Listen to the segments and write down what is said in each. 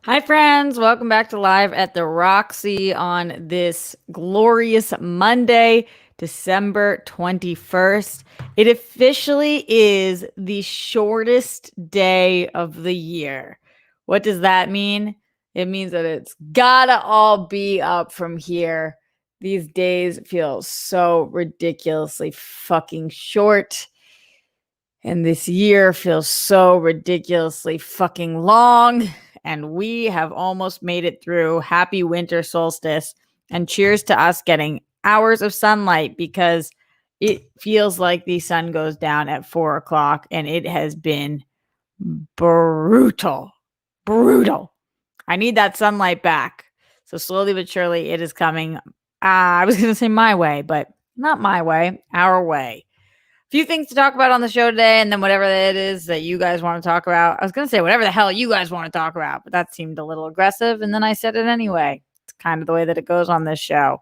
Hi, friends. Welcome back to Live at the Roxy on this glorious Monday, December 21st. It officially is the shortest day of the year. What does that mean? It means that it's gotta all be up from here. These days feel so ridiculously fucking short. And this year feels so ridiculously fucking long. And we have almost made it through. Happy winter solstice. And cheers to us getting hours of sunlight, because it feels like the sun goes down at 4 o'clock and it has been brutal. I need that sunlight back. So slowly but surely it is coming. I was going to say my way, but not my way, our way. Few things to talk about on the show today, and then whatever it is that you guys want to talk about. I was going to say whatever the hell you guys want to talk about, but that seemed a little aggressive, and then I said it anyway. It's kind of the way that it goes on this show.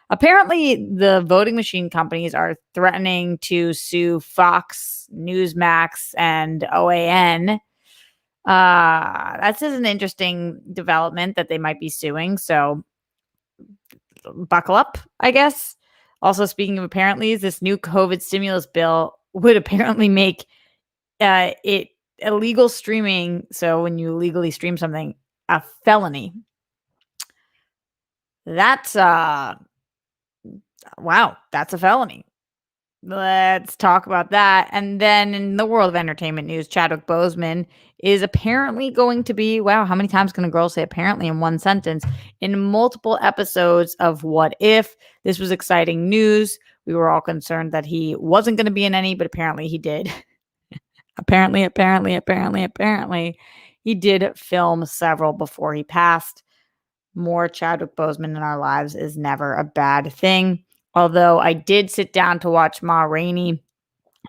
Apparently, the voting machine companies are threatening to sue Fox, Newsmax, and OAN. That's just an interesting development that they might be suing, so buckle up, I guess. Also, speaking of apparently, this new COVID stimulus bill would apparently make it illegal streaming. So when you legally stream something, a felony. That's wow, that's a felony. Let's talk about that. And then in the world of entertainment news, Chadwick Boseman is apparently going to be, wow, how many times can a girl say apparently in one sentence, in multiple episodes of What If. This was exciting news. We were all concerned that he wasn't going to be in any, but apparently he did. apparently, he did film several before he passed. More Chadwick Boseman in our lives is never a bad thing. Although I did sit down to watch Ma Rainey,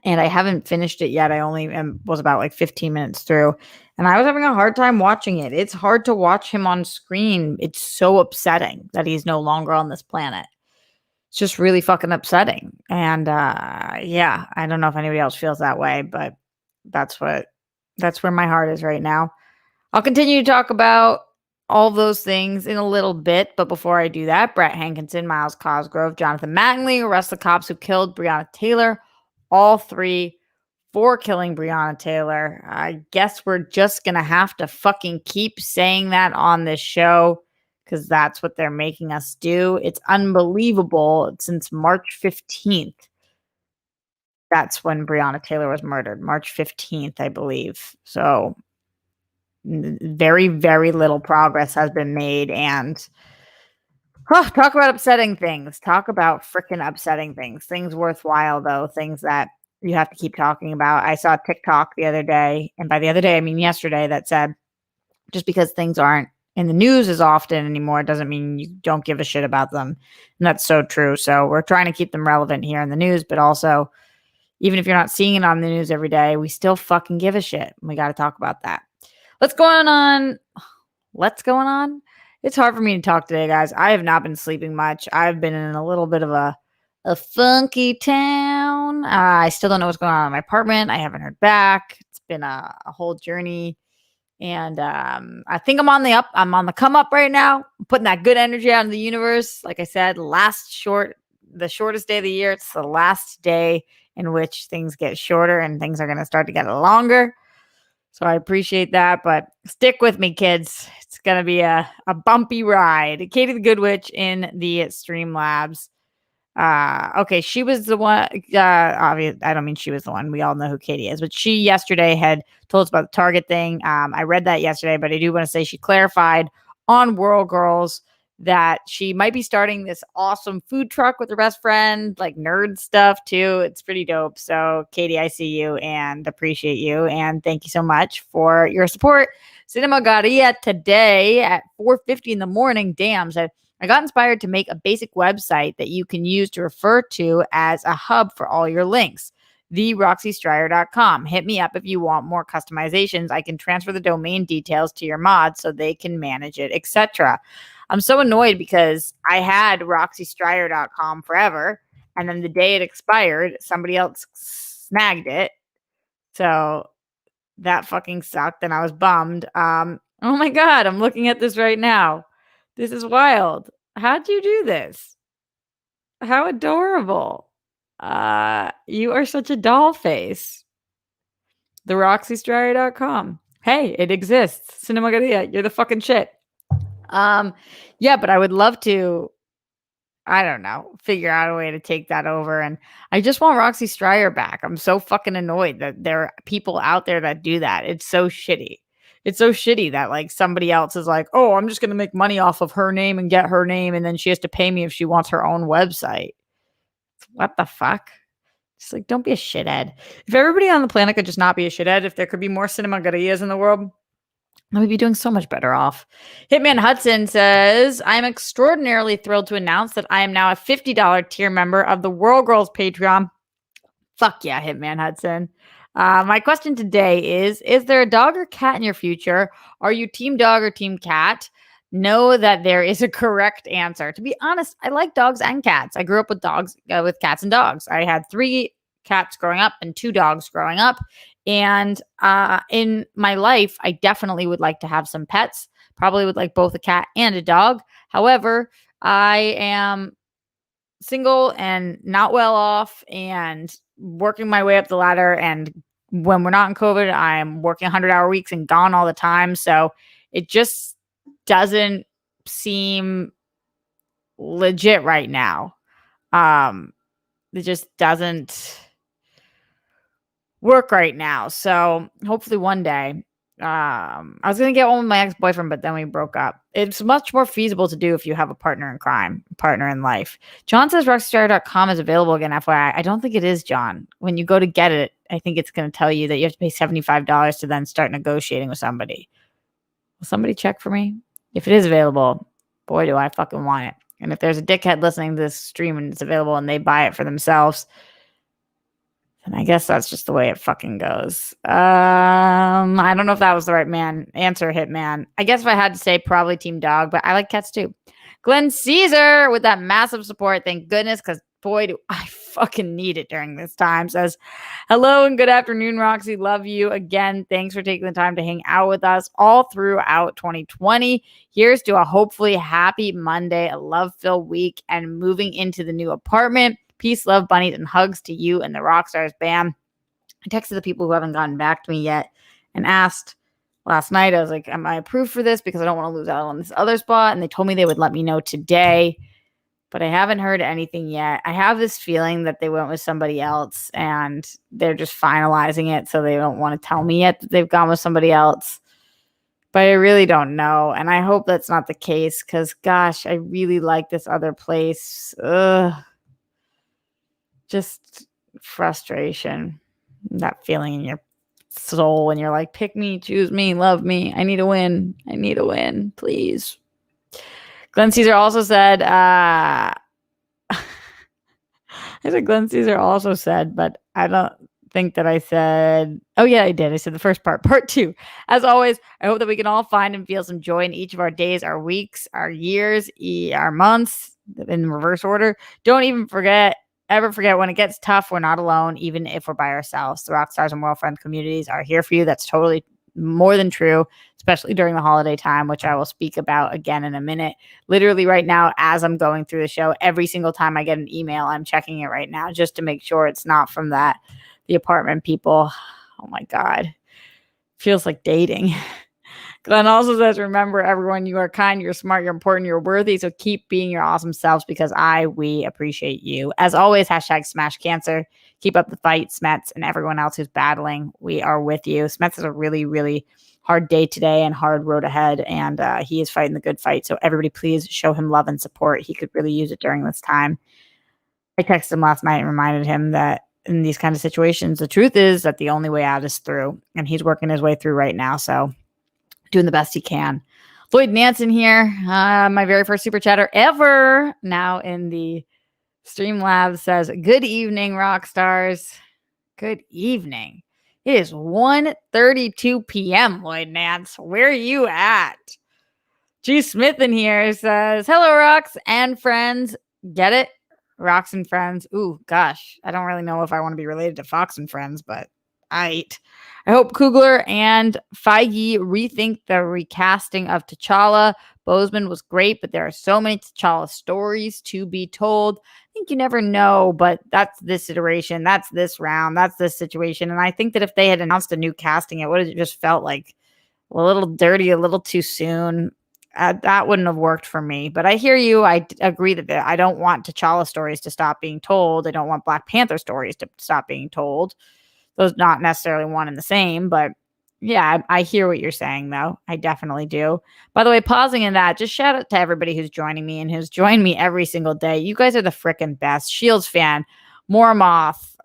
and I haven't finished it yet. I only was about like 15 minutes through, and I was having a hard time watching it. It's hard to watch him on screen. It's so upsetting that he's no longer on this planet. It's just really fucking upsetting. And yeah, I don't know if anybody else feels that way, but that's where my heart is right now. I'll continue to talk about all those things in a little bit, but before I do that, Brett Hankinson, Miles Cosgrove, Jonathan Mattingly arrest the cops who killed Breonna Taylor, all three for killing Breonna Taylor. I guess we're just going to have to fucking keep saying that on this show, because that's what they're making us do. It's unbelievable. Since March 15th, that's when Breonna Taylor was murdered. March 15th, I believe. So very, very little progress has been made. And talk about upsetting things. Talk about freaking upsetting things. Things worthwhile, though. Things that you have to keep talking about. I saw TikTok the other day, and by the other day, I mean yesterday, that said, just because things aren't in the news as often anymore doesn't mean you don't give a shit about them. And that's so true. So we're trying to keep them relevant here in the news, but also, even if you're not seeing it on the news every day, we still fucking give a shit. We got to talk about that. What's going on? It's hard for me to talk today, guys. I have not been sleeping much. I've been in a little bit of a funky town. I still don't know what's going on in my apartment. I haven't heard back. It's been a whole journey. And I think I'm on the up. I'm on the come up right now. I'm putting that good energy out in the universe. Like I said, the shortest day of the year. It's the last day in which things get shorter and things are going to start to get longer. So I appreciate that, but stick with me, kids. It's going to be a bumpy ride. Katie the Good Witch in the Streamlabs. Okay, she was the one. I don't mean she was the one. We all know who Katie is, but she yesterday had told us about the Target thing. I read that yesterday, but I do want to say she clarified on World Girls that she might be starting this awesome food truck with her best friend, like nerd stuff too. It's pretty dope. So Katie, I see you and appreciate you. And thank you so much for your support. Cinema Garia today at 4:50 in the morning. Damn, said, I got inspired to make a basic website that you can use to refer to as a hub for all your links. TheRoxyStriar.com. Hit me up if you want more customizations. I can transfer the domain details to your mods so they can manage it, etc. I'm so annoyed because I had RoxyStriar.com forever, and then the day it expired, somebody else snagged it. So that fucking sucked, and I was bummed. Oh my God, I'm looking at this right now. This is wild. How'd you do this? How adorable. You are such a doll face. TheRoxyStriar.com. Hey, it exists. Cinema Garia, you're the fucking shit. Yeah, but I would love to, I don't know, figure out a way to take that over. And I just want Roxy Striar back. I'm so fucking annoyed that there are people out there that do that. It's so shitty. It's so shitty that like somebody else is like, oh, I'm just going to make money off of her name and get her name. And then she has to pay me if she wants her own website. What the fuck? Just like, don't be a shithead. If everybody on the planet could just not be a shithead, if there could be more cinema garias in the world, I would be doing so much better off. Hitman Hudson says, I'm extraordinarily thrilled to announce that I am now a $50 tier member of the World Girls Patreon. Fuck yeah, Hitman Hudson. My question today is there a dog or cat in your future? Are you team dog or team cat? Know that there is a correct answer. To be honest, I like dogs and cats. I grew up with dogs, with cats and dogs. I had 3 cats growing up and 2 dogs growing up. And in my life, I definitely would like to have some pets. Probably would like both a cat and a dog. However, I am single and not well off and working my way up the ladder. And when we're not in COVID, I'm working 100-hour weeks and gone all the time. So it just doesn't seem legit right now. It just doesn't work right now. So hopefully one day. I was going to get one with my ex-boyfriend, but then we broke up. It's much more feasible to do if you have a partner in crime, partner in life. John says rockstar.com is available again, FYI. I don't think it is, John. When you go to get it, I think it's going to tell you that you have to pay $75 to then start negotiating with somebody. Will somebody check for me? If it is available, boy, do I fucking want it. And if there's a dickhead listening to this stream and it's available and they buy it for themselves, and I guess that's just the way it fucking goes. I don't know if that was the right answer, Hitman. I guess if I had to say, probably team dog, but I like cats too. Glenn Caesar with that massive support. Thank goodness, because boy, do I fucking need it during this time. Says, hello and good afternoon, Roxy. Love you again. Thanks for taking the time to hang out with us all throughout 2020. Here's to a hopefully happy Monday, a love-filled week, and moving into the new apartment. Peace, love, bunnies, and hugs to you and the Rockstars band. I texted the people who haven't gotten back to me yet and asked last night. I was like, am I approved for this? Because I don't want to lose out on this other spot. And they told me they would let me know today, but I haven't heard anything yet. I have this feeling that they went with somebody else and they're just finalizing it. So they don't want to tell me yet that they've gone with somebody else. But I really don't know. And I hope that's not the case because, gosh, I really like this other place. Ugh. Just frustration, that feeling in your soul when you're like, pick me, choose me, love me. I need a win. I need a win, please. Glenn Caesar also said, I said Glenn Caesar also said, but I don't think that I said, oh yeah, I did. I said the first part. Part 2. As always, I hope that we can all find and feel some joy in each of our days, our weeks, our years, our months in reverse order. Don't even ever forget when it gets tough, we're not alone, even if we're by ourselves. The Rockstars and World Friend communities are here for you. That's totally more than true, especially during the holiday time, which I will speak about again in a minute. Literally right now, as I'm going through the show, every single time I get an email, I'm checking it right now just to make sure it's not from the apartment people. Oh my God. Feels like dating. Glenn also says, remember, everyone, you are kind, you're smart, you're important, you're worthy. So keep being your awesome selves because we appreciate you. As always, hashtag smash cancer. Keep up the fight, Smets, and everyone else who's battling. We are with you. Smets has a really, really hard day today and hard road ahead. And he is fighting the good fight. So everybody, please show him love and support. He could really use it during this time. I texted him last night and reminded him that in these kind of situations, the truth is that the only way out is through. And he's working his way through right now. So doing the best he can. Lloyd Nansen here, my very first super chatter ever. Now in the Streamlabs says, "Good evening, rock stars. Good evening. It is 1:32 p.m. Lloyd Nance. Where are you at?" G. Smith in here says, "Hello, rocks and friends. Get it? Rocks and friends. Ooh, gosh. I don't really know if I want to be related to Fox and Friends, but I hope Coogler and Feige rethink the recasting of T'Challa. Boseman was great, but there are so many T'Challa stories to be told. I think you never know, but that's this iteration. That's this round. That's this situation. And I think that if they had announced a new casting, it would have just felt like a little dirty, a little too soon. That wouldn't have worked for me. But I hear you. I agree that I don't want T'Challa stories to stop being told. I don't want Black Panther stories to stop being told. Those not necessarily one and the same, but yeah, I hear what you're saying, though. I definitely do. By the way, pausing in that, just shout out to everybody who's joining me and who's joined me every single day. You guys are the freaking best. Shields fan, Mormoth,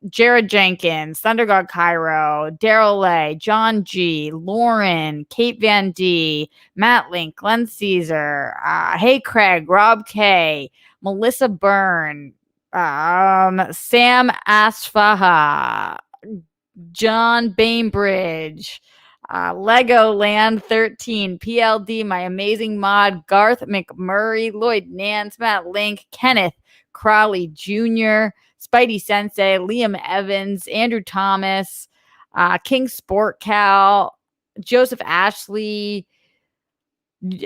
Jared Jenkins, Thunder God Cairo, Daryl Lay, John G, Lauren, Kate Van D, Matt Link, Glenn Caesar, Hey Craig, Rob K, Melissa Byrne, Sam Asfaha, John Bainbridge, Legoland 13, PLD, my amazing mod, Garth McMurray, Lloyd Nance, Matt Link, Kenneth Crowley Jr., Spidey Sensei, Liam Evans, Andrew Thomas, King Sport Cal, Joseph Ashley.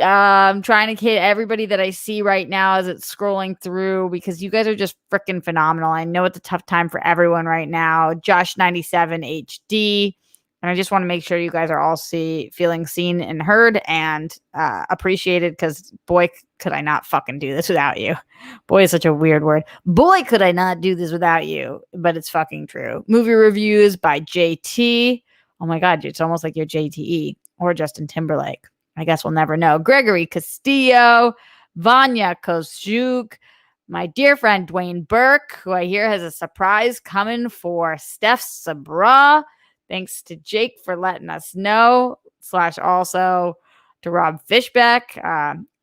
I'm trying to hit everybody that I see right now as it's scrolling through because you guys are just freaking phenomenal. I know it's a tough time for everyone right now. Josh97 HD. And I just want to make sure you guys are all feeling seen and heard and appreciated because boy, could I not fucking do this without you. Boy is such a weird word. Boy, could I not do this without you. But it's fucking true. Movie reviews by JT. Oh my God, it's almost like you're JTE or Justin Timberlake. I guess we'll never know. Gregory Castillo, Vanya Kozjuk, my dear friend Dwayne Burke, who I hear has a surprise coming for Steph Sabra. Thanks to Jake for letting us know. / also to Rob Fishbeck,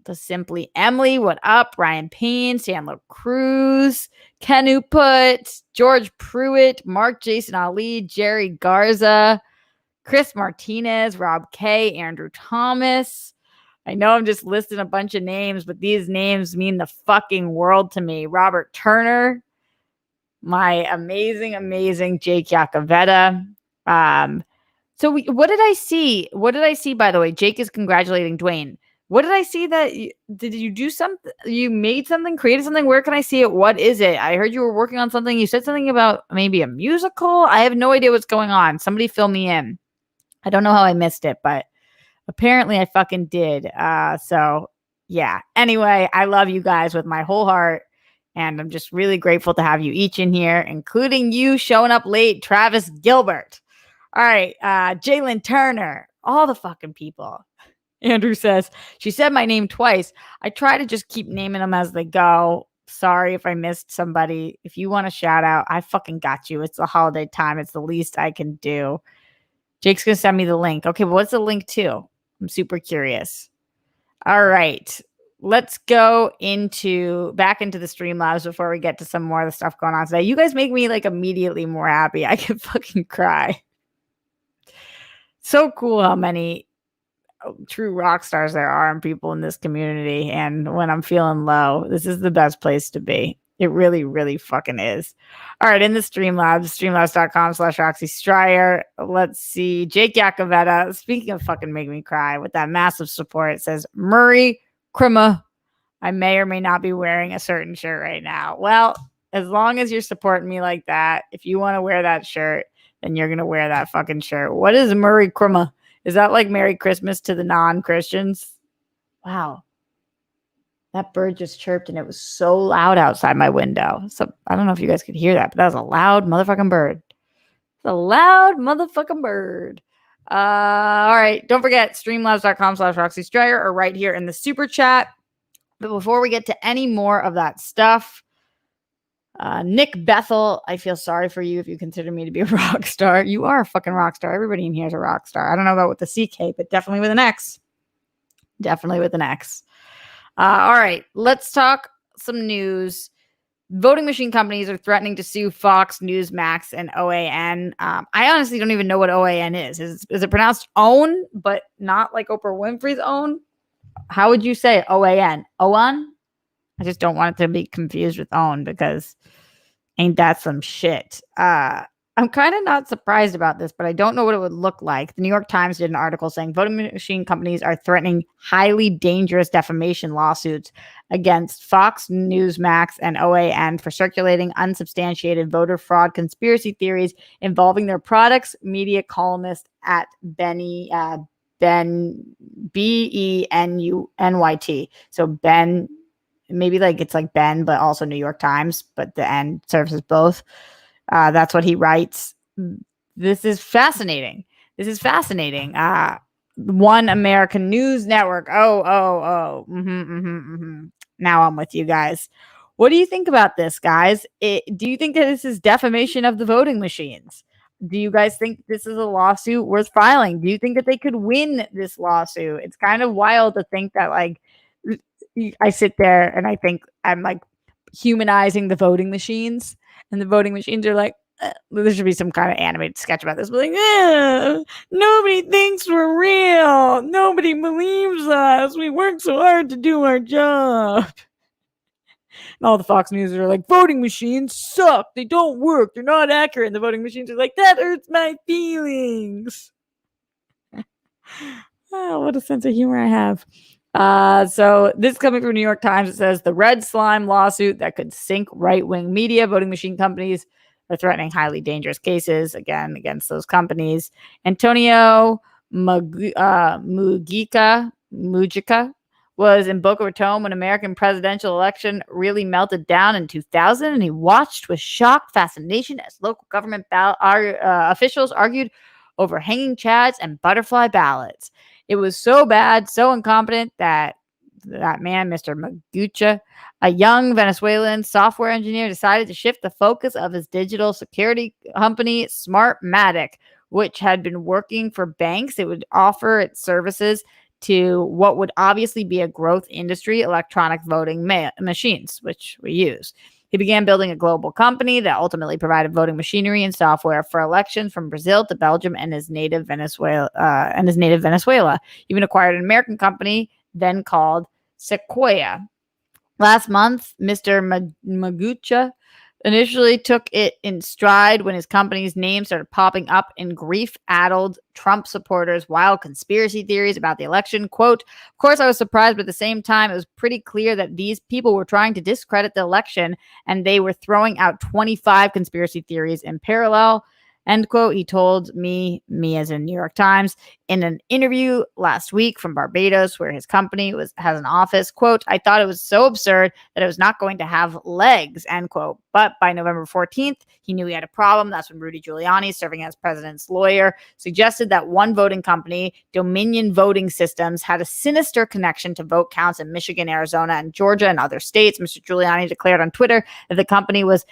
to Simply Emily, what up? Ryan Payne, Sandler Cruz, Ken Uput, George Pruitt, Mark Jason Ali, Jerry Garza, Chris Martinez, Rob K, Andrew Thomas. I know I'm just listing a bunch of names, but these names mean the fucking world to me. Robert Turner, my amazing, amazing Jake Yacovetta. So what did I see? What did I see, by the way? Jake is congratulating Dwayne. What did I see that did you do something? You made something, created something? Where can I see it? What is it? I heard you were working on something. You said something about maybe a musical. I have no idea what's going on. Somebody fill me in. I don't know how I missed it, but apparently I fucking did. So yeah. Anyway, I love you guys with my whole heart. And I'm just really grateful to have you each in here, including you showing up late, Travis Gilbert. All right. Jalen Turner, all the fucking people. Andrew says, she said my name twice. I try to just keep naming them as they go. Sorry if I missed somebody. If you want a shout out, I fucking got you. It's the holiday time. It's the least I can do. Jake's going to send me the link. Okay, but what's the link to? I'm super curious. All right. Let's go back into the Streamlabs before we get to some more of the stuff going on today. You guys make me like immediately more happy. I can fucking cry. So cool how many true rock stars there are and people in this community. And when I'm feeling low, this is the best place to be. It really, really fucking is. All right, in the Streamlabs, streamlabs.com/Roxy Striar. Let's see. Jake Yacovetta, speaking of fucking making me cry with that massive support, it says, Murray Krima, I may or may not be wearing a certain shirt right now. Well, as long as you're supporting me like that, if you want to wear that shirt, then you're going to wear that fucking shirt. What is Murray Krima? Is that like Merry Christmas to the non-Christians? Wow. That bird just chirped and it was so loud outside my window. So I don't know if you guys could hear that, but that was a loud motherfucking bird. It's a loud motherfucking bird. All right. Don't forget streamlabs.com/Roxy Striar or right here in the super chat. But before we get to any more of that stuff, Nick Bethel, I feel sorry for you if you consider me to be a rock star. You are a fucking rock star. Everybody in here is a rock star. I don't know about with the CK, but definitely with an X. Definitely with an X. All right, let's talk some news. Voting machine companies are threatening to sue Fox, Newsmax, and OAN. I honestly don't even know what OAN is. Is it pronounced own, but not like Oprah Winfrey's own? How would you say it? OAN? OAN? I just don't want it to be confused with own because ain't that some shit? I'm kind of not surprised about this, but I don't know what it would look like. The New York Times did an article saying voting machine companies are threatening highly dangerous defamation lawsuits against Fox, Newsmax, and OAN for circulating unsubstantiated voter fraud conspiracy theories involving their products. Media columnist at Ben BENUNYT. So Ben, maybe like it's like Ben, but also New York Times, but the N serves as both. That's what he writes. This is fascinating. One American News Network. Now I'm with you guys. What do you think about this, guys? Do you think that this is defamation of the voting machines? Do you guys think this is a lawsuit worth filing? Do you think that they could win this lawsuit? It's kind of wild to think that, like, I sit there and I think I'm like humanizing the voting machines, and the voting machines are like, there should be some kind of animated sketch about this. But like, nobody thinks we're real. Nobody believes us. We work so hard to do our job. And all the Fox News are like, voting machines suck. They don't work. They're not accurate. And the voting machines are like, that hurts my feelings. Oh, what a sense of humor I have. So this coming from New York Times. It says the red slime lawsuit that could sink right-wing media. Voting machine companies are threatening highly dangerous cases, again, against those companies. Antonio Mujica was in Boca Raton when American presidential election really melted down in 2000, and he watched with shocked fascination as local government officials argued over hanging chads and butterfly ballots. It was so bad, so incompetent that man, Mr. Magucha, a young Venezuelan software engineer, decided to shift the focus of his digital security company, Smartmatic, which had been working for banks. It would offer its services to what would obviously be a growth industry, electronic voting machines, which we use. He began building a global company that ultimately provided voting machinery and software for elections from Brazil to Belgium and his native Venezuela. Even acquired an American company then called Sequoia. Last month, Mr. Magucha initially took it in stride when his company's name started popping up in grief-addled Trump supporters' wild conspiracy theories about the election. Quote, of course, I was surprised, but at the same time, it was pretty clear that these people were trying to discredit the election, and they were throwing out 25 conspiracy theories in parallel. End quote. He told me as in New York Times, in an interview last week from Barbados, where his company has an office. Quote, I thought it was so absurd that it was not going to have legs, end quote. But by November 14th, he knew he had a problem. That's when Rudy Giuliani, serving as president's lawyer, suggested that one voting company, Dominion Voting Systems, had a sinister connection to vote counts in Michigan, Arizona, and Georgia and other states. Mr. Giuliani declared on Twitter that the company was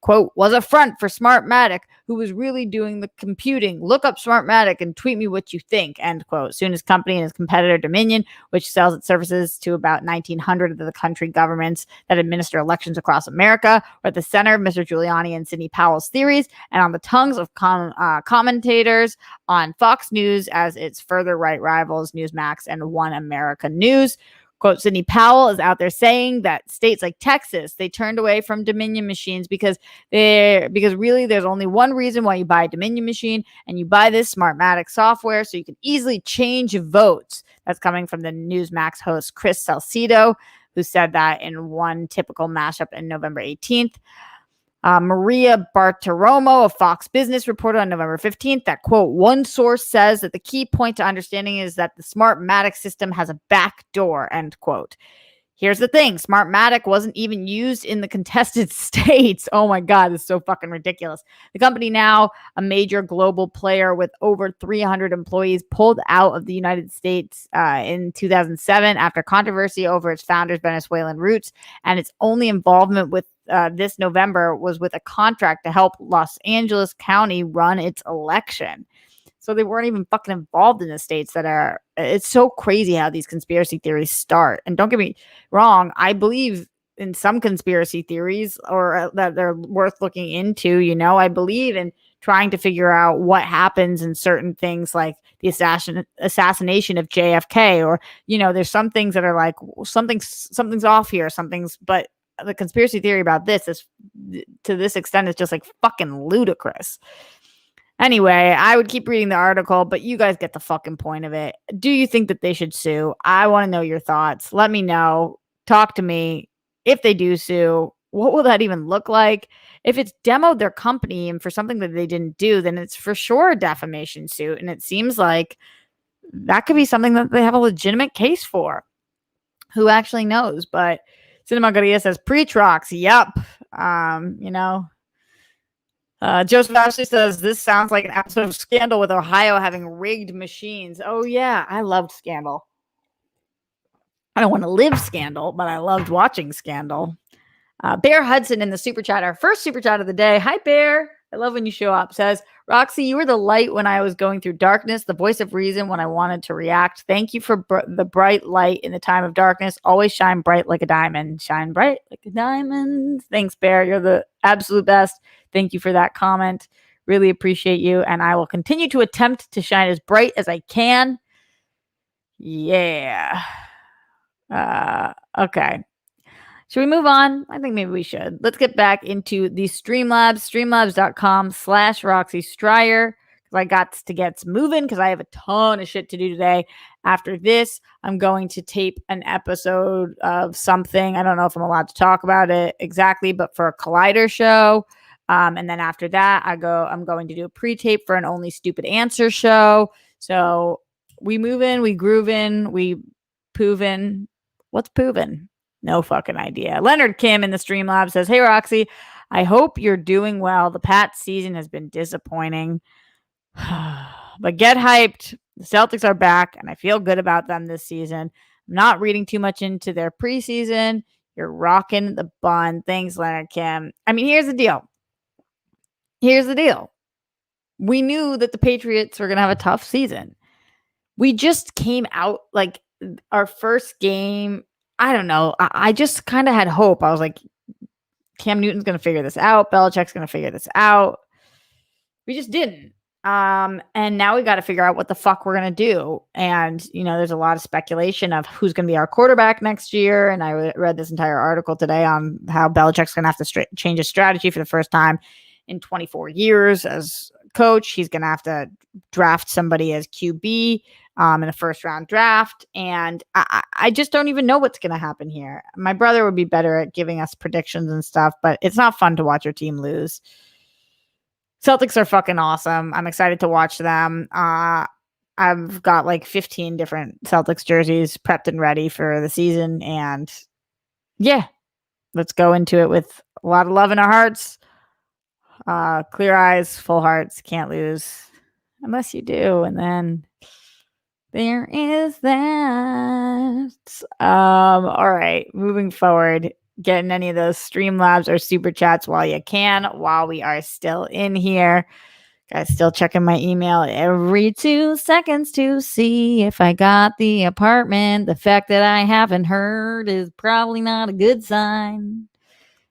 quote, was a front for Smartmatic, who was really doing the computing. Look up Smartmatic and tweet me what you think, end quote. Soon his company and his competitor Dominion, which sells its services to about 1,900 of the country governments that administer elections across America, were at the center of Mr. Giuliani and Sidney Powell's theories and on the tongues of commentators on Fox News as its further right rivals, Newsmax and One America News. Quote, Sidney Powell is out there saying that states like Texas, they turned away from Dominion machines because really there's only one reason why you buy a Dominion machine, and you buy this Smartmatic software so you can easily change votes. That's coming from the Newsmax host Chris Salcido, who said that in one typical mashup in November 18th. Maria Bartiromo of Fox Business reported on November 15th that, quote, one source says that the key point to understanding is that the Smartmatic system has a back door, end quote. Here's the thing. Smartmatic wasn't even used in the contested states. Oh my God, it's so fucking ridiculous. The company, now a major global player with over 300 employees, pulled out of the United States in 2007 after controversy over its founder's Venezuelan roots, and its only involvement with this November was with a contract to help Los Angeles County run its election. So they weren't even fucking involved in the states that are. It's so crazy how these conspiracy theories start. And don't get me wrong, I believe in some conspiracy theories or that they're worth looking into. I believe in trying to figure out what happens in certain things like the assassination of JFK, or there's some things that are like something's off here, but the conspiracy theory about this is to this extent is just like fucking ludicrous. Anyway, I would keep reading the article, but you guys get the fucking point of it. Do you think that they should sue? I want to know your thoughts. Let me know. Talk to me. If they do sue, what will that even look like? If it's demoed their company and for something that they didn't do, then it's for sure a defamation suit. And it seems like that could be something that they have a legitimate case for. Who actually knows? But Cinema Garia says, preach Roxy. Yep. Joseph Ashley says, this sounds like an episode of Scandal with Ohio having rigged machines. Oh, yeah. I loved Scandal. I don't want to live Scandal, but I loved watching Scandal. Bear Hudson in the super chat, our first super chat of the day. Hi, Bear. I love when you show up. Says, Roxy, you were the light when I was going through darkness, the voice of reason when I wanted to react. Thank you for the bright light in the time of darkness. Always shine bright like a diamond. Shine bright like a diamond. Thanks, Bear. You're the absolute best. Thank you for that comment. Really appreciate you. And I will continue to attempt to shine as bright as I can. Yeah. Okay. Should we move on? I think maybe we should. Let's get back into the Streamlabs, streamlabs.com/Roxy Striar. Because I got to get moving because I have a ton of shit to do today. After this, I'm going to tape an episode of something. I don't know if I'm allowed to talk about it exactly, but for a Collider show. And then after that, I'm going to do a pre-tape for an Only Stupid Answer show. So we moving, we grooving, we poovin'. What's poovin'? No fucking idea. Leonard Kim in the Streamlab says, hey, Roxy, I hope you're doing well. The Pats season has been disappointing. But get hyped. The Celtics are back, and I feel good about them this season. I'm not reading too much into their preseason. You're rocking the bun. Thanks, Leonard Kim. I mean, here's the deal. We knew that the Patriots were going to have a tough season. We just came out like our first game. I don't know. I just kind of had hope. I was like, Cam Newton's going to figure this out. Belichick's going to figure this out. We just didn't. And now we got to figure out what the fuck we're going to do. And, there's a lot of speculation of who's going to be our quarterback next year. And I read this entire article today on how Belichick's going to have to change his strategy for the first time in 24 years as coach. He's going to have to draft somebody as QB in a first round draft. And I just don't even know what's going to happen here. My brother would be better at giving us predictions and stuff, but it's not fun to watch your team lose. Celtics are fucking awesome. I'm excited to watch them. I've got like 15 different Celtics jerseys prepped and ready for the season. And yeah, let's go into it with a lot of love in our hearts. Clear eyes, full hearts, can't lose unless you do. And then there is that. All right, moving forward, getting any of those Streamlabs or super chats while you can, while we are still in here. Guys, still checking my email every 2 seconds to see if I got the apartment. The fact that I haven't heard is probably not a good sign.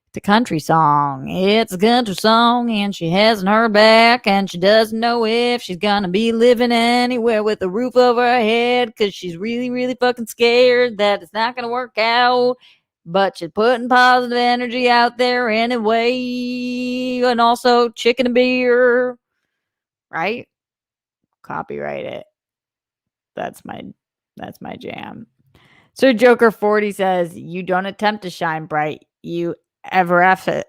It's a country song. It's a country song, and she hasn't heard back, and she doesn't know if she's gonna be living anywhere with a roof over her head, because she's really, really fucking scared that it's not gonna work out. But she's putting positive energy out there anyway, and also chicken and beer, right? Copyright it. That's my jam. Sir Joker 40 says, you don't attempt to shine bright. You effervesce.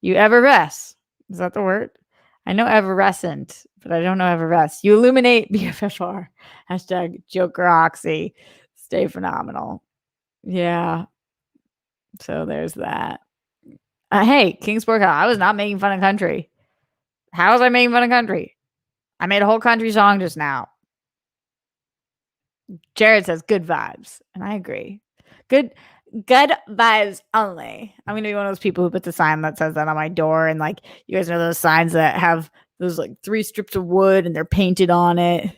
You effervesce. Is that the word? I know effervescent, but I don't know effervesce. You illuminate BFFR. Hashtag Joker Roxy. Stay phenomenal. Yeah. So there's that. Hey, Kingsport, I was not making fun of country. How was I making fun of country? I made a whole country song just now. Jared says good vibes, and I agree. Good Good vibes only. I'm gonna be one of those people who puts a sign that says that on my door, and like you guys know those signs that have those like 3 strips of wood and they're painted on it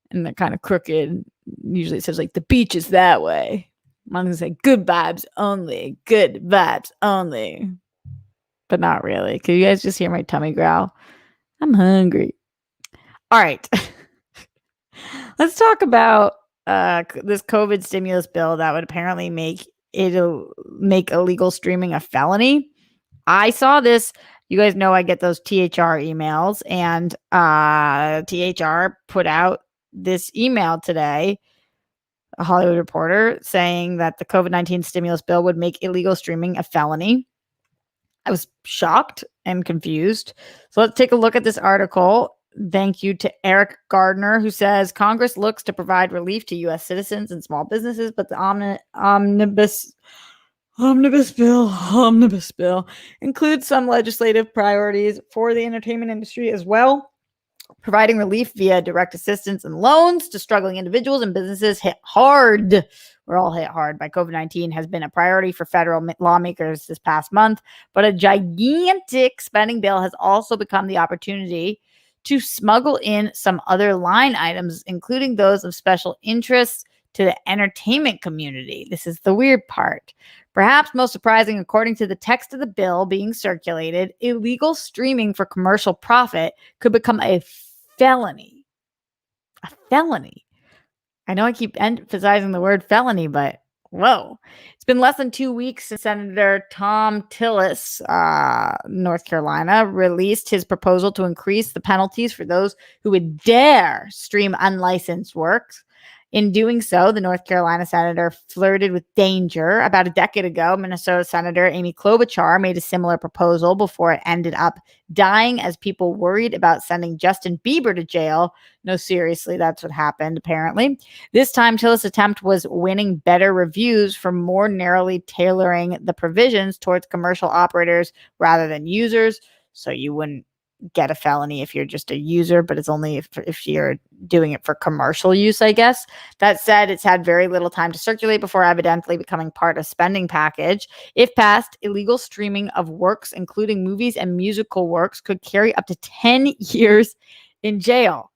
and they're kind of crooked. Usually it says like the beach is that way. I'm gonna say good vibes only, good vibes only, but not really. Can you guys just hear my tummy growl? I'm hungry. All right. Let's talk about this COVID stimulus bill that would apparently make illegal streaming a felony. I saw this. You guys know I get those THR emails, and THR put out this email today, a Hollywood Reporter, saying that the COVID-19 stimulus bill would make illegal streaming a felony. I was shocked and confused. So let's take a look at this article. Thank you to Eric Gardner, who says Congress looks to provide relief to U.S. citizens and small businesses, but the omnibus bill includes some legislative priorities for the entertainment industry as well, providing relief via direct assistance and loans to struggling individuals and businesses hit hard. We're all hit hard by COVID-19 has been a priority for federal lawmakers this past month, but a gigantic spending bill has also become the opportunity to smuggle in some other line items, including those of special interest to the entertainment community. This is the weird part. Perhaps most surprising, according to the text of the bill being circulated, illegal streaming for commercial profit could become a felony. A felony. I know I keep emphasizing the word felony, but whoa. It's been less than 2 weeks since Senator Tom Tillis, North Carolina, released his proposal to increase the penalties for those who would dare stream unlicensed works. In doing so, the North Carolina senator flirted with danger. About a decade ago, Minnesota Senator Amy Klobuchar made a similar proposal before it ended up dying as people worried about sending Justin Bieber to jail. No, seriously, that's what happened, apparently. This time, Tillis' attempt was winning better reviews for more narrowly tailoring the provisions towards commercial operators rather than users. So you wouldn't get a felony if you're just a user, but it's only if you're doing it for commercial use, I guess. That said, it's had very little time to circulate before evidently becoming part of spending package. If passed, illegal streaming of works, including movies and musical works, could carry up to 10 years in jail.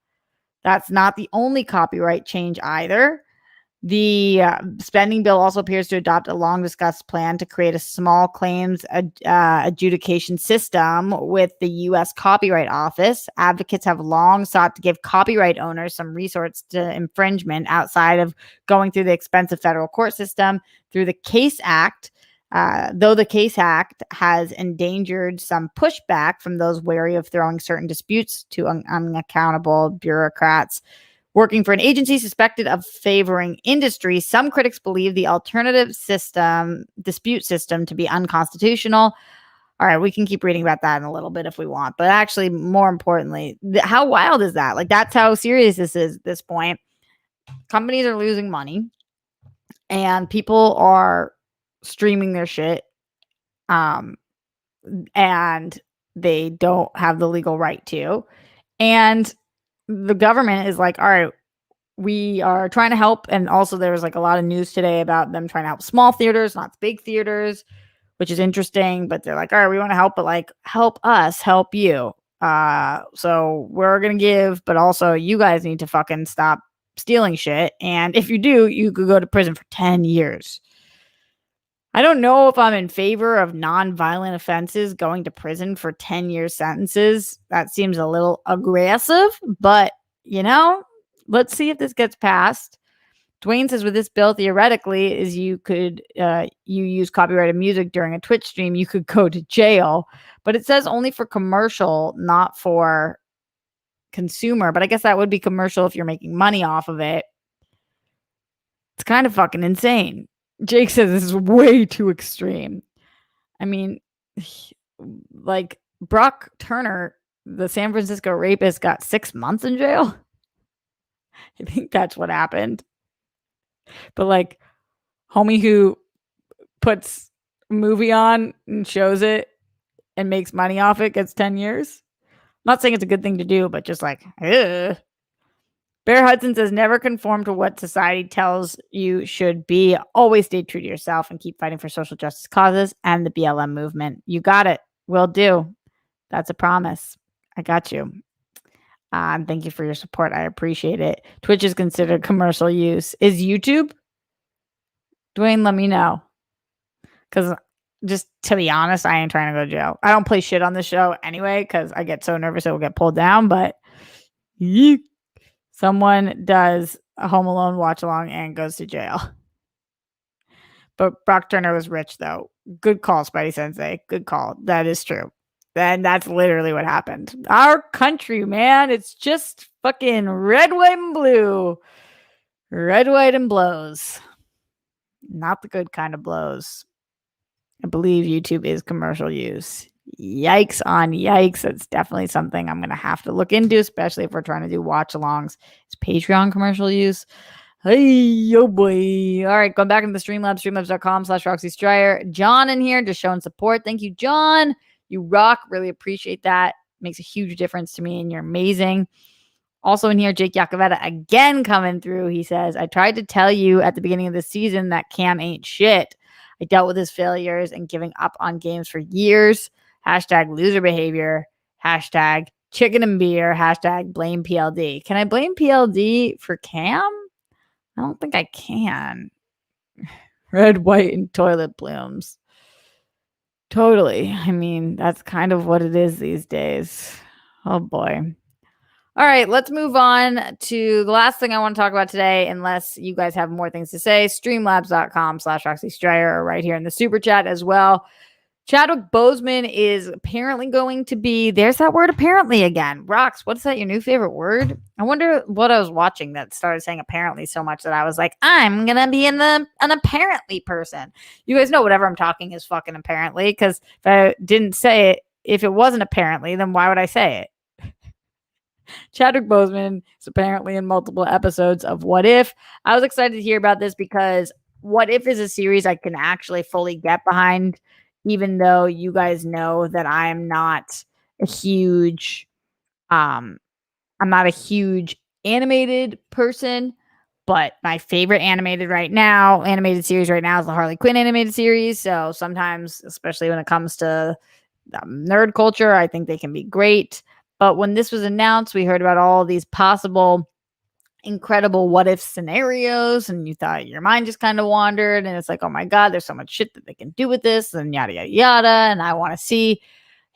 That's not the only copyright change either. The spending bill also appears to adopt a long-discussed plan to create a small claims adjudication system with the U.S. Copyright Office. Advocates have long sought to give copyright owners some resource to infringement outside of going through the expensive federal court system through the Case Act. Though the Case Act has endangered some pushback from those wary of throwing certain disputes to unaccountable bureaucrats working for an agency suspected of favoring industry, some critics believe the alternative dispute system to be unconstitutional. All right, we can keep reading about that in a little bit if we want. But actually, more importantly, how wild is that? Like, that's how serious this is at this point. Companies are losing money and people are streaming their shit. And they don't have the legal right to. And the government is like, all right, we are trying to help. And also there was like a lot of news today about them trying to help small theaters, not big theaters, which is interesting. But they're like, all right, we want to help, but like help us help you. So we're going to give, but also you guys need to fucking stop stealing shit. And if you do, you could go to prison for 10 years. I don't know if I'm in favor of non-violent offenses going to prison for 10-year sentences. That seems a little aggressive, but, you know, let's see if this gets passed. Dwayne says with this bill, theoretically, is you could you use copyrighted music during a Twitch stream, you could go to jail. But it says only for commercial, not for consumer. But I guess that would be commercial if you're making money off of it. It's kind of fucking insane. Jake says this is way too extreme. I mean, like Brock Turner, the San Francisco rapist, got 6 months in jail. I think that's what happened. But like, homie who puts a movie on and shows it and makes money off it gets 10 years. I'm not saying it's a good thing to do, but just like, ugh. Bear Hudson says, never conform to what society tells you should be. Always stay true to yourself and keep fighting for social justice causes and the BLM movement. You got it. Will do. That's a promise. I got you. Thank you for your support. I appreciate it. Twitch is considered commercial use. Is YouTube? Dwayne, let me know. Because just to be honest, I ain't trying to go to jail. I don't play shit on the show anyway because I get so nervous it will get pulled down. But someone does a Home Alone watch along and goes to jail. But Brock Turner was rich, though. Good call, Spidey Sensei. Good call. That is true. And that's literally what happened. Our country, man. It's just fucking red, white, and blue. Red, white, and blows. Not the good kind of blows. I believe YouTube is commercial use. Yikes on yikes. That's definitely something I'm going to have to look into, especially if we're trying to do watch alongs. It's Patreon commercial use. Hey, oh boy. All right, going back into the Streamlabs, streamlabs.com/Roxy Striar. John in here just showing support. Thank you, John. You rock. Really appreciate that. Makes a huge difference to me, and you're amazing. Also in here, Jake Yakavetta again coming through. He says, I tried to tell you at the beginning of the season that Cam ain't shit. I dealt with his failures and giving up on games for years. Hashtag loser behavior. Hashtag chicken and beer. Hashtag blame PLD. Can I blame PLD for Cam? I don't think I can. Red, white, and toilet blooms. Totally. I mean, that's kind of what it is these days. Oh boy. All right, let's move on to the last thing I want to talk about today, unless you guys have more things to say. Streamlabs.com/Roxy Striar right here in the super chat as well. Chadwick Boseman is apparently going to be, there's that word apparently again. Rox, what's that, your new favorite word? I wonder what I was watching that started saying apparently so much that I was like, I'm going to be an apparently person. You guys know whatever I'm talking is fucking apparently, because if I didn't say it, if it wasn't apparently, then why would I say it? Chadwick Boseman is apparently in multiple episodes of What If. I was excited to hear about this because What If is a series I can actually fully get behind, even though you guys know that I'm not a huge animated person, but my favorite animated series right now is the Harley Quinn animated series. So sometimes, especially when it comes to nerd culture, I think they can be great. But when this was announced, we heard about all these possible incredible what if scenarios, and you thought your mind just kind of wandered, and it's like, oh my God, there's so much shit that they can do with this, and yada, yada, yada. And I want to see,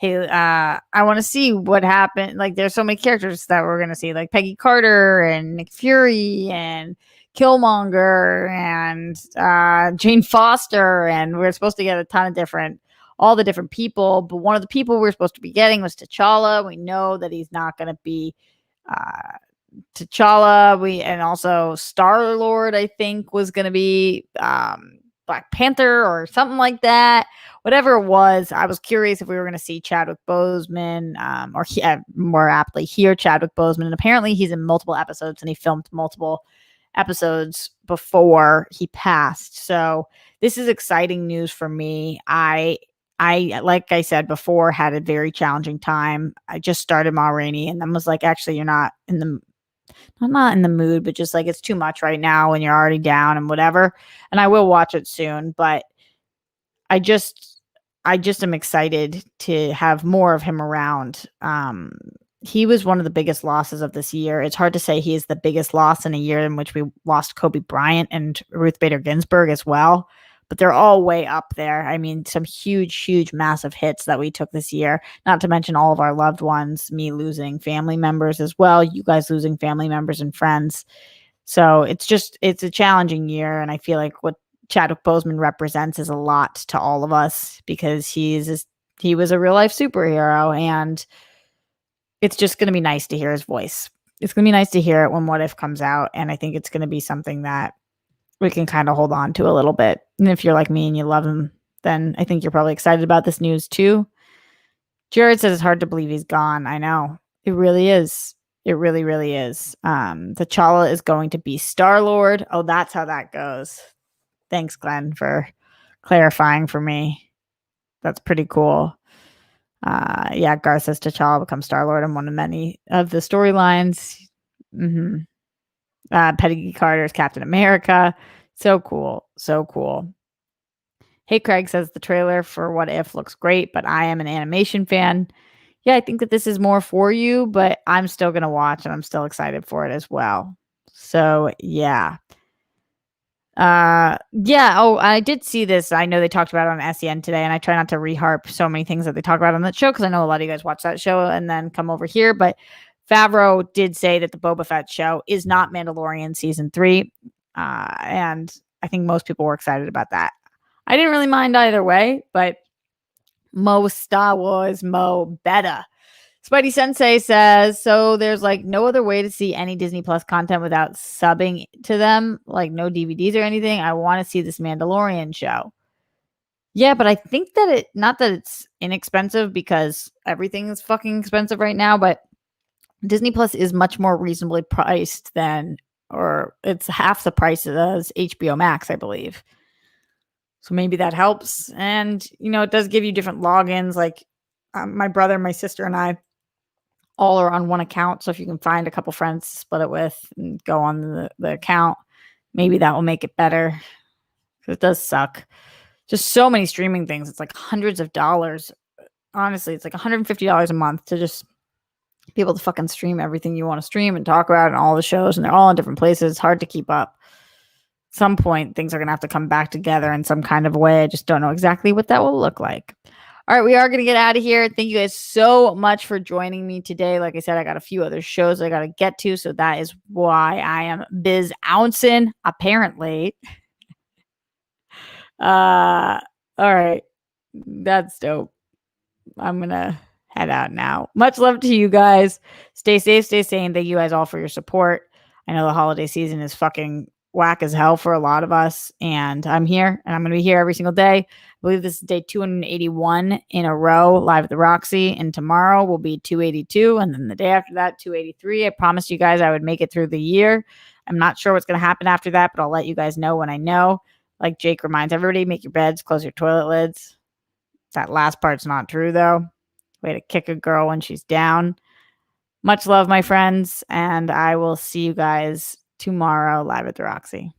I want to see what happened. Like, there's so many characters that we're going to see, like Peggy Carter and Nick Fury and Killmonger and Jane Foster. And we're supposed to get a ton of all the different people, but one of the people we're supposed to be getting was T'Challa. We know that he's not going to be T'Challa. And also Star-Lord, I think, was going to be Black Panther or something like that. Whatever it was, I was curious if we were going to see Chadwick Boseman, or more aptly hear Chadwick Boseman. And apparently he's in multiple episodes, and he filmed multiple episodes before he passed. So this is exciting news for me. I, like I said before, had a very challenging time. I just started Ma Rainey, and then was like, actually, I'm not in the mood, but just like, it's too much right now when you're already down and whatever. And I will watch it soon, but I just am excited to have more of him around. He was one of the biggest losses of this year. It's hard to say he is the biggest loss in a year in which we lost Kobe Bryant and Ruth Bader Ginsburg as well. But they're all way up there. I mean, some huge, massive hits that we took this year, not to mention all of our loved ones, me losing family members as well, you guys losing family members and friends. So it's a challenging year. And I feel like what Chadwick Boseman represents is a lot to all of us, because he was a real life superhero, and it's just going to be nice to hear his voice. It's going to be nice to hear it when What If comes out. And I think it's going to be something that we can kind of hold on to a little bit. And if you're like me and you love him, then I think you're probably excited about this news too. Jared says it's hard to believe he's gone. I know. It really is. It really, really is. T'Challa is going to be Star-Lord. Oh, that's how that goes. Thanks, Glenn, for clarifying for me. That's pretty cool. Yeah, Garth says T'Challa becomes Star-Lord in one of many of the storylines. Peggy Carter's Captain America. So cool. So cool. Hey, Craig says the trailer for What If looks great, but I am an animation fan. Yeah, I think that this is more for you, but I'm still going to watch and I'm still excited for it as well. So, yeah. Yeah. Oh, I did see this. I know they talked about it on SEN today, and I try not to reharp so many things that they talk about on that show because I know a lot of you guys watch that show and then come over here. But Favreau did say that the Boba Fett show is not Mandalorian season 3. And I think most people were excited about that. I didn't really mind either way, but Mo Star Wars, Mo better. Spidey Sensei says, so there's like no other way to see any Disney Plus content without subbing to them, like no DVDs or anything. I want to see this Mandalorian show. Yeah, but I think that not that it's inexpensive because everything is fucking expensive right now, but Disney Plus is much more reasonably priced than, or it's half the price as HBO Max, I believe. So maybe that helps. And, it does give you different logins. Like my brother, my sister, and I all are on one account. So if you can find a couple friends to split it with and go on the account, maybe that will make it better. Because it does suck. Just so many streaming things. It's like hundreds of dollars. Honestly, it's like $150 a month to just be able to fucking stream everything you want to stream and talk about and all the shows. And they're all in different places. It's hard to keep up. At some point, things are going to have to come back together in some kind of way. I just don't know exactly what that will look like. All right, we are going to get out of here. Thank you guys so much for joining me today. Like I said, I got a few other shows I got to get to, so that is why I am biz ouncing, apparently. All right, that's dope. I'm going to head out now. Much love to you guys. Stay safe, stay sane. Thank you guys all for your support. I know the holiday season is fucking whack as hell for a lot of us, and I'm here, and I'm going to be here every single day. I believe this is day 281 in a row live at the Roxy, and tomorrow will be 282, and then the day after that 283. I promised you guys I would make it through the year. I'm not sure what's going to happen after that, but I'll let you guys know when I know. Like Jake reminds everybody, make your beds, close your toilet lids. That last part's not true though. Way to kick a girl when she's down. Much love, my friends, and I will see you guys tomorrow live at the Roxy.